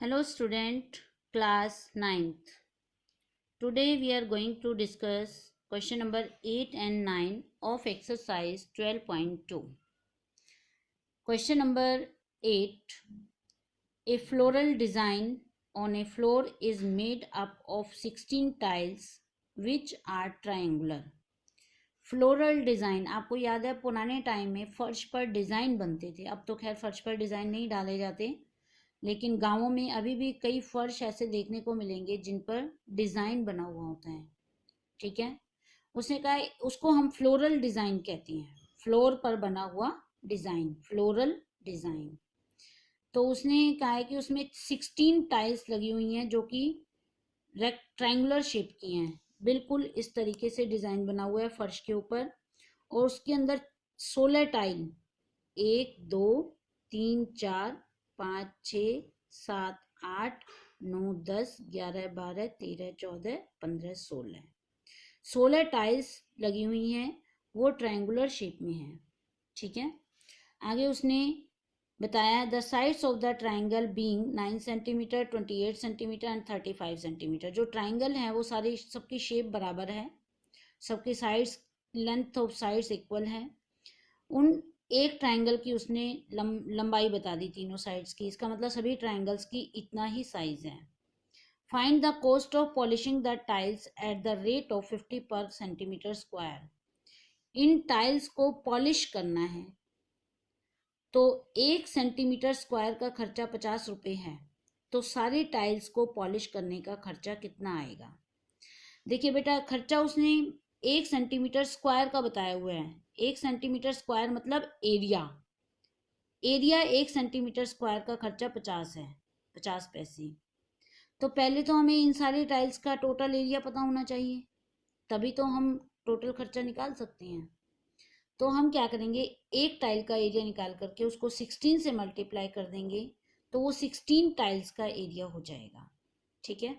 Hello student, class 9th. Today we are going to discuss question number 8 and 9 of exercise 12.2. Question number 8. A floral design on a floor is made up of 16 tiles which are triangular. Floral design आपको याद है पुराने time में फर्श पर design बनते थे। अब तो खैर फर्श पर डिज़ाइन नहीं डाले जाते, लेकिन गांवों में अभी भी कई फर्श ऐसे देखने को मिलेंगे जिन पर डिज़ाइन बना हुआ होता है। ठीक है, उसने कहा उसको हम फ्लोरल डिज़ाइन कहते हैं। फ्लोर पर बना हुआ डिज़ाइन फ्लोरल डिज़ाइन। तो उसने कहा है कि उसमें 16 टाइल्स लगी हुई हैं जो कि रेक्टेंगुलर शेप की हैं। बिल्कुल इस तरीके से डिज़ाइन बना हुआ है फर्श के ऊपर, और उसके अंदर 16 टाइल 1 2 3 4 5 6 7 8 9 10 11 12 13 14 15 16 टाइल्स लगी हुई हैं, वो ट्रायंगुलर शेप में है। ठीक है, आगे उसने बताया the sides of the triangle being 9 centimetre 28 centimetre and 35 centimetre. जो ट्राइंगल है वो सारी सबकी शेप बराबर है, सबकी sides length of sides equal है। उन एक ट्राइंगल की उसने लंबाई बता दी तीनों साइड्स की। इसका मतलब सभी ट्राइंगल्स की इतना ही साइज है। Find the cost of polishing the tiles at the rate of 50 पर सेंटीमीटर स्क्वायर। इन टाइल्स को पॉलिश करना है तो 1 सेंटीमीटर स्क्वायर का खर्चा 50 रुपये है। तो सारी टाइल्स को पॉलिश करने का खर्चा कितना आएगा? देखिए बेटा, खर्चा उसने 1 सेंटीमीटर स्क्वायर का बताया हुआ है। 1 सेंटीमीटर स्क्वायर मतलब एरिया। एरिया 1 सेंटीमीटर स्क्वायर का खर्चा 50 है, 50 पैसे। तो पहले तो हमें इन सारी टाइल्स का टोटल एरिया पता होना चाहिए, तभी तो हम टोटल खर्चा निकाल सकते हैं। तो हम क्या करेंगे, एक टाइल का एरिया निकाल करके उसको 16 से मल्टीप्लाई कर देंगे तो वो 16 टाइल्स का एरिया हो जाएगा। ठीक है,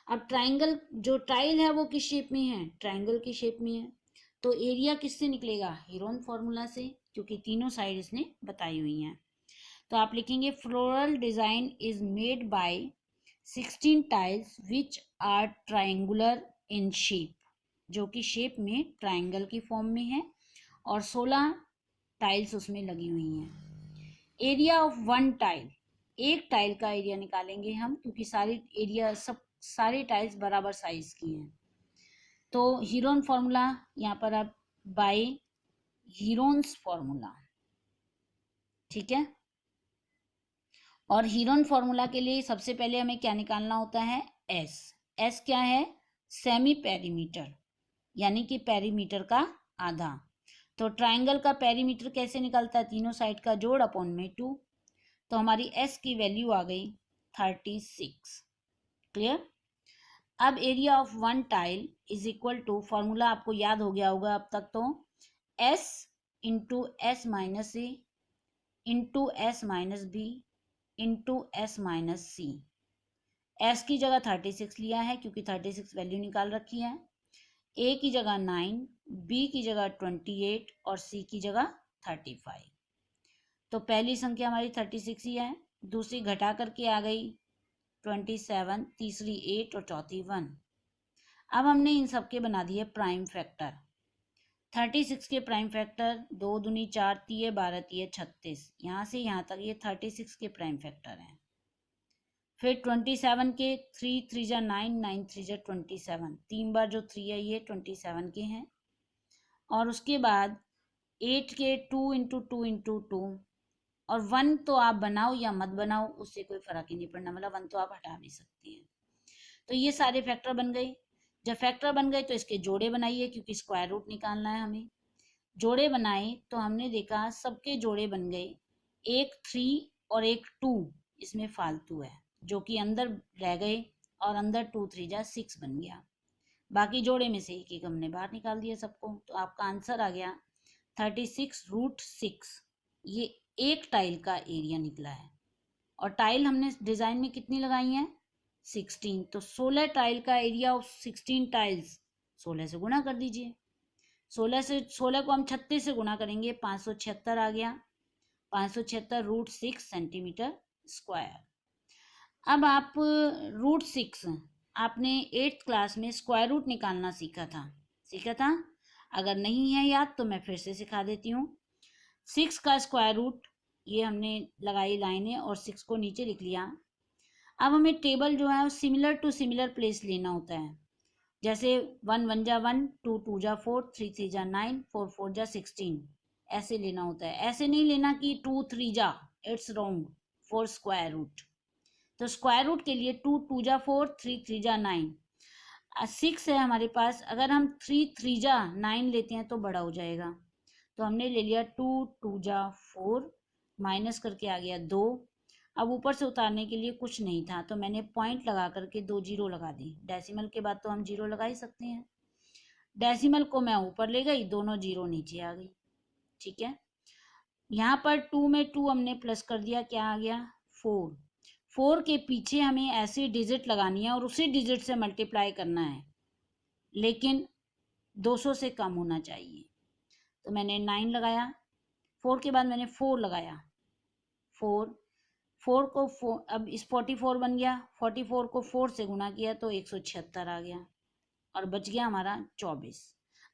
अब ट्राइंगल जो टाइल है वो किस शेप में है? ट्राइंगल की शेप में है। तो एरिया किससे निकलेगा? हीरोन फॉर्मूला से, क्योंकि तीनों साइड इसने बताई हुई हैं। तो आप लिखेंगे floral design is made by 16 tiles which are triangular in shape, जो कि शेप में ट्राइंगल की फॉर्म में है, और 16 टाइल्स उसमें लगी हुई हैं। एरिया ऑफ वन टाइल, एक टाइल का एरिया निकालेंगे हम, क्योंकि सारी एरिया सारी टाइल्स बराबर साइज की हैं। तो हीरोन फॉर्मूला यहाँ पर आप बाय हीरोन्स फॉर्मूला। ठीक है, और हीरोन फॉर्मूला के लिए सबसे पहले हमें क्या निकालना होता है? एस। एस क्या है? सेमी पेरीमीटर, यानी कि पेरीमीटर का आधा। तो ट्राइंगल का पेरीमीटर कैसे निकलता है? तीनों साइड का जोड़ अपॉन में 2। तो हमारी एस की वैल्यू आ गई 36। क्लियर? अब area of one tile is equal to, formula आपको याद हो गया होगा अब तक तो, S into S minus A into S minus B into S minus C. S की जगह 36 लिया है क्योंकि 36 वैल्यू निकाल रखी है। ए की जगह 9, बी की जगह 28 और सी की जगह 35। तो पहली संख्या हमारी 36 ही है, दूसरी घटा करके आ गई 27, तीसरी 8 और चौथी 1। अब हमने इन सबके बना दिए प्राइम फैक्टर। 36 के प्राइम फैक्टर 2 दूनी 4, तीय 12, तीय 36। यहाँ से यहाँ तक ये 36 के प्राइम फैक्टर हैं। फिर 27 के 3 3 जा 9, 9 3 जा 27, 3 बार जो 3 है ये 27 के हैं। और उसके बाद 8 के 2 इंटू 2 इंटू 2, और 1 तो आप बनाओ या मत बनाओ, उससे कोई फर्क ही नहीं पड़ना, मतलब 1 तो आप हटा भी सकती हैं। तो ये सारे फैक्टर बन गए। जब फैक्टर बन गए तो इसके जोड़े बनाइए, क्योंकि स्क्वायर रूट निकालना है हमें। जोड़े बनाए तो हमने देखा सबके जोड़े बन गए, एक 3 और एक 2 इसमें फालतू है जो कि अंदर रह गए, और अंदर 2 3 जा 6 बन गया। बाकी जोड़े में से एक एक हमने बाहर निकाल दिया सबको, तो आपका आंसर आ गया 36√6। ये एक टाइल का एरिया निकला है। और टाइल हमने डिजाइन में कितनी लगाई हैं? 16। तो 16 टाइल का एरिया ऑफ 16 टाइल्स 16 से गुणा कर दीजिए। 16 को हम 36 से गुणा करेंगे, 576 आ गया। 576√6 सेंटीमीटर स्क्वायर। अब आप √6 आपने 8th क्लास में स्क्वायर रूट निकालना सीखा था। अगर नहीं है याद तो मैं फिर से सिखा देती हूँ। 6 का स्क्वायर रूट, ये हमने लगाई लाइनें और 6 को नीचे लिख लिया। अब हमें टेबल जो है वो सिमिलर टू सिमिलर प्लेस लेना होता है। जैसे 1 1 जा 1, 2 2 जा 4, 3 3 जा 9, 4 4 जा 16, ऐसे लेना होता है। ऐसे नहीं लेना कि 2 3 जा, it's wrong for square root. तो स्क्वायर रूट के लिए 2 2 जा 4, 3 3 जा 9, 6 है हमारे पास। अगर हम 3 3 जा 9 लेते हैं तो बड़ा हो जाएगा। तो हमने ले लिया 2 2 जा 4, माइनस करके आ गया 2। अब ऊपर से उतारने के लिए कुछ नहीं था तो मैंने पॉइंट लगा करके 2 जीरो लगा दी। डेसिमल के बाद तो हम जीरो लगा ही सकते हैं। डेसिमल को मैं ऊपर ले गई, दोनों जीरो नीचे आ गई। ठीक है, यहाँ पर 2 में 2 हमने प्लस कर दिया, क्या आ गया 4। 4 के पीछे हमें ऐसी डिजिट लगानी है और उसी डिजिट से मल्टीप्लाई करना है, लेकिन 200 से कम होना चाहिए। तो मैंने 9 लगाया, 4 के बाद मैंने 4 लगाया, 4 4 को 4, अब इस 44 बन गया। 44 को 4 से गुना किया तो 176 आ गया और बच गया हमारा 24।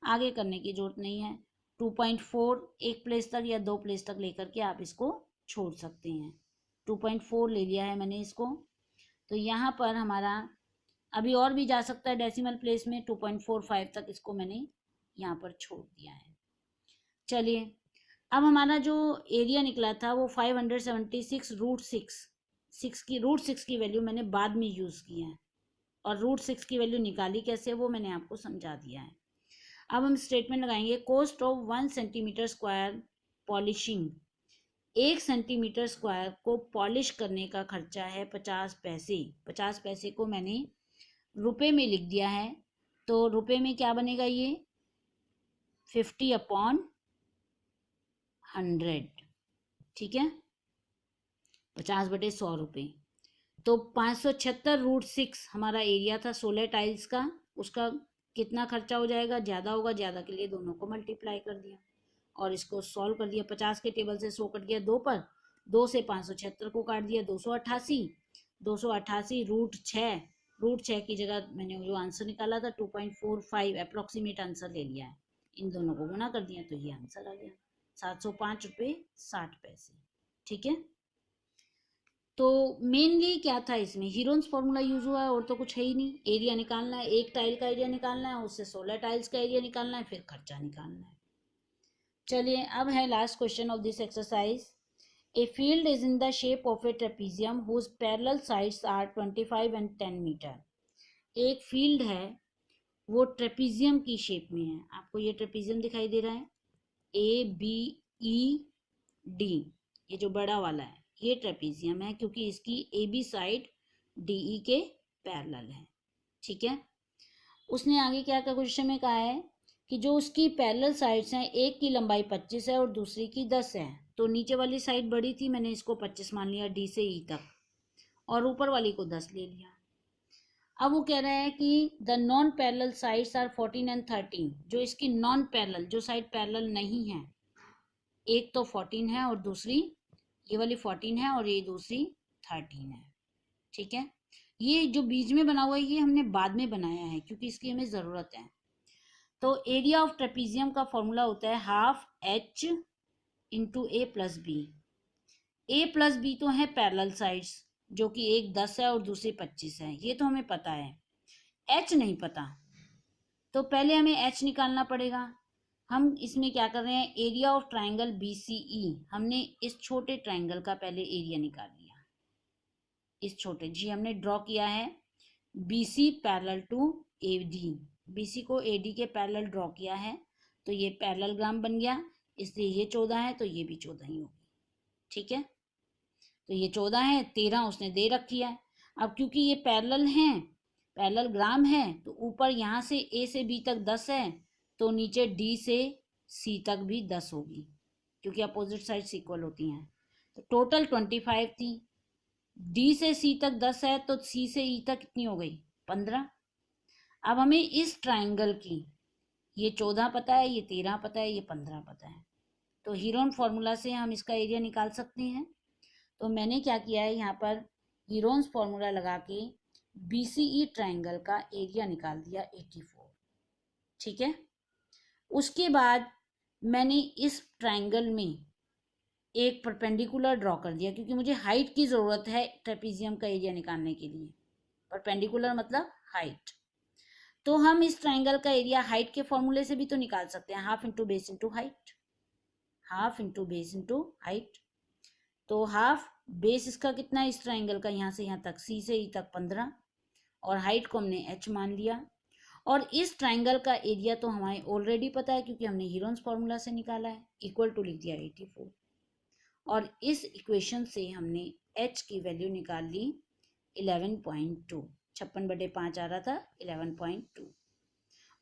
आगे करने की जरूरत नहीं है। 2.4 एक प्लेस तक या 2 प्लेस तक लेकर के आप इसको छोड़ सकते हैं। 2.4 ले लिया है मैंने इसको। तो यहाँ पर हमारा अभी और भी जा सकता है डेसिमल प्लेस में। 2.45 तक इसको मैंने यहाँ पर छोड़ दिया है। चलिए, अब हमारा जो एरिया निकला था वो 576 √6। 6 की वैल्यू मैंने बाद में यूज़ की है और √6 की वैल्यू निकाली कैसे वो मैंने आपको समझा दिया है। अब हम स्टेटमेंट लगाएंगे। Cost of 1 centimetre square polishing, 1 centimetre square को पॉलिश करने का खर्चा है 50 पैसे। 50 पैसे को मैंने रुपए में लिख दिया है, तो रुपए में क्या बनेगा ये 50/100। ठीक है, 50/100 रुपये। तो 576 √6 हमारा एरिया था 16 टाइल्स का। उसका कितना खर्चा हो जाएगा, ज़्यादा होगा, ज़्यादा के लिए दोनों को मल्टीप्लाई कर दिया और इसको सॉल्व कर दिया। 50 के टेबल से 100 कट गया 2 पर, 2 से 576 को काट दिया 288। 288 √6, √6 की जगह मैंने जो आंसर निकाला था 2.45 अप्रोक्सीमेट आंसर ले लिया है। इन दोनों को गुना कर दिया तो ये आंसर आ गया 705 रुपये 60 पैसे। ठीक है, तो मेनली क्या था इसमें, हीरोन्स फॉर्मूला यूज हुआ है और तो कुछ है ही नहीं। एरिया निकालना है, एक टाइल का एरिया निकालना है, उससे 16 टाइल्स का एरिया निकालना है, फिर खर्चा निकालना है। चलिए, अब है last question of this exercise. A field is in the shape of a trapezium whose parallel sides are 25 and 10 metre. एक फील्ड है वो ट्रेपीजियम की शेप में है। आपको ये ट्रेपीजियम दिखाई दे रहा है, ABED, ये जो बड़ा वाला है ये ट्रेपीजियम है क्योंकि इसकी AB साइड DE के पैरेलल है। ठीक है, उसने आगे क्या क्या क्वेश्चन में कहा है कि जो उसकी पैरेलल साइड्स हैं, एक की लंबाई 25 है और दूसरी की 10 है। तो नीचे वाली साइड बड़ी थी, मैंने इसको 25 मान लिया D से E तक, और ऊपर वाली को 10 ले लिया। अब वो कह रहा है कि the non parallel sides are 14 and 13। जो इसकी नॉन पैरेलल, जो साइड पैरेलल नहीं है, एक तो 14 है और दूसरी ये वाली 14 है और ये दूसरी 13 है। ठीक है, ये जो बीच में बना हुआ है ये हमने बाद में बनाया है क्योंकि इसकी हमें ज़रूरत है। तो एरिया ऑफ ट्रेपीजियम का फॉर्मूला होता है ½ H × A + B। A + B तो है पैरेलल साइड्स, जो कि एक 10 है और दूसरी 25 है, ये तो हमें पता है। H नहीं पता, तो पहले हमें H निकालना पड़ेगा। हम इसमें क्या कर रहे हैं, एरिया ऑफ ट्राइंगल BCE, हमने इस छोटे ट्राइंगल का पहले एरिया निकाल लिया। इस छोटे जी हमने ड्रॉ किया है, BC parallel to AD, BC को AD के पैरेलल ड्रॉ किया है, तो ये पैरेललोग्राम बन गया, इसलिए ये 14 है तो ये भी 14 ही होगी। ठीक है, तो ये 14 है, 13 उसने दे रखी है। अब क्योंकि ये पैरेलल हैं, पैरेललोग्राम है, तो ऊपर यहाँ से A से B तक 10 है, तो नीचे D से C तक भी 10 होगी क्योंकि अपोजिट साइड्स इक्वल होती हैं। तो टोटल 25 थी। D से C तक 10 है तो C से E तक कितनी हो गई 15। अब हमें इस ट्राइंगल की ये 14 पता है, ये 13 पता है, ये 15 पता है, तो हीरोन फॉर्मूला से हम इसका एरिया निकाल सकते हैं। तो मैंने क्या किया है, यहाँ पर हीरोन्स फॉर्मूला लगा के BCE ट्राइंगल का एरिया निकाल दिया 84। ठीक है, उसके बाद मैंने इस ट्राइंगल में एक परपेंडिकुलर ड्रॉ कर दिया, क्योंकि मुझे हाइट की ज़रूरत है ट्रेपीजियम का एरिया निकालने के लिए। परपेंडिकुलर मतलब हाइट। तो हम इस ट्राइंगल का एरिया हाइट के फॉर्मूले से भी तो निकाल सकते हैं, half into base into height, half into base into height. तो हाफ बेस इसका कितना है इस ट्राइंगल का, यहाँ से यहाँ तक, C से E तक 15, और हाइट को हमने h मान लिया। और इस ट्राइंगल का एरिया तो हमें ऑलरेडी पता है, क्योंकि हमने हीरोन्स फॉर्मूला से निकाला है, इक्वल टू लिख दिया 84। और इस इक्वेशन से हमने h की वैल्यू निकाल ली 11.2। 56/5 आ रहा था, 11.2।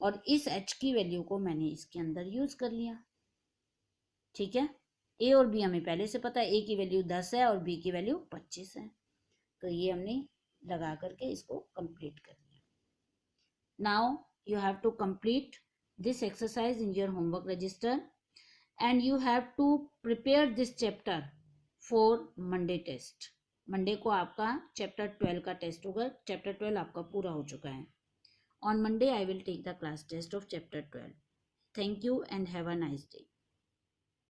और इस h की वैल्यू को मैंने इसके अंदर यूज कर लिया। ठीक है, a और b हमें पहले से पता है, a की वैल्यू 10 है और b की वैल्यू 25 है। तो ये हमने लगा करके इसको कंप्लीट कर लिया। Now you have to complete this exercise in your homework register and you have to prepare this chapter for Monday test. Monday को आपका चैप्टर 12 का टेस्ट होगा। चैप्टर 12 आपका पूरा हो चुका है। On Monday I will take the class test of chapter 12. Thank you and have a nice day.